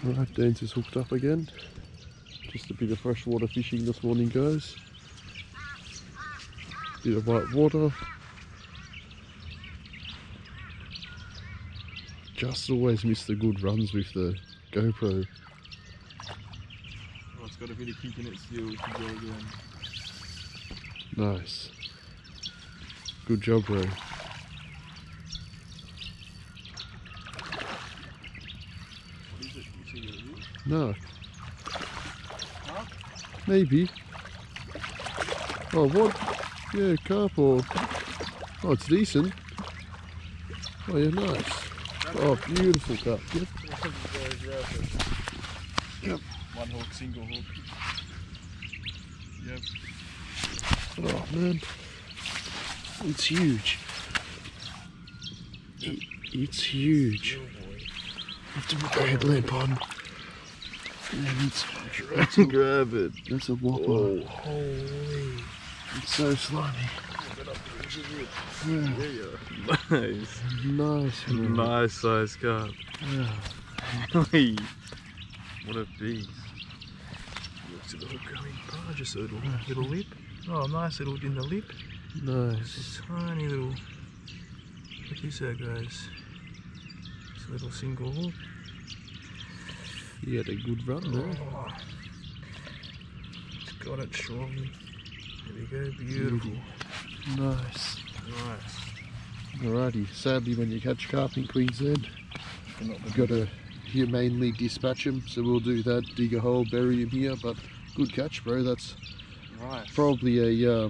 Right, Dan's is hooked up again. Just a bit of freshwater fishing this morning, guys. Bit of white water. Just always miss the good runs with the GoPro. Oh, it's got a bit of kick in it still to go again. Nice. Good job, bro. What is it? You see what it is? No. Carp? Maybe. Oh, what? Yeah, carp or... Oh, it's decent. Oh, yeah, nice. Oh, beautiful carp. Yep. Yep. One hook, single hook. Yep. Oh, man. It's huge. Yep. It's huge. Oh, boy. I have to put the headlamp on. And it's grab it. That's a whopper. Oh, holy. It's so slimy. Yeah. Nice. Nice, bro. Nice size carp. Yeah. What a beast. Look to the hook going. Oh, just a little lip. Oh, nice little in the lip. Nice. Just a tiny little. Look at this out, guys. It's a little single hook. He had a good run there. Oh, it's got it strongly. There we go, beautiful. Nice. Nice. Alrighty. Sadly, when you catch carp in Queensland, you've got to humanely dispatch them. So we'll do that. Dig a hole, bury him here. But good catch, bro. That's Nice. probably a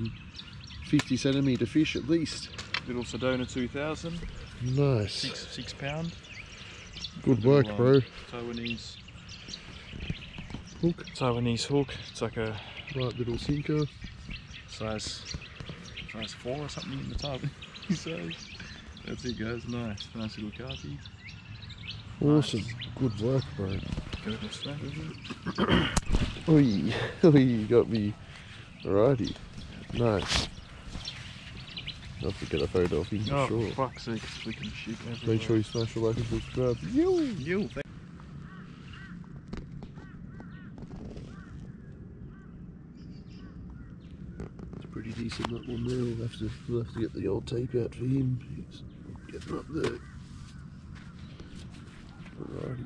50 centimetre fish at least. Little Sedona 2000. Nice. 6 pound. Good work, bro. Taiwanese Hook. Taiwanese hook. It's like a Right little sinker. size 4 or something in the Taiwanese size. That's it, guys. Nice little carpy. Awesome. Nice. Good work, bro. Go to snack with it. Oi, oi, you got me. Alrighty. Nice. I'll have to get a photo of him for Oh, sure. fuck's sake, it's flicking shit everywhere. Make sure you smash the like and subscribe. You. It's pretty decent, that one there. We'll have to get the old tape out for him. He's getting up there. Alrighty.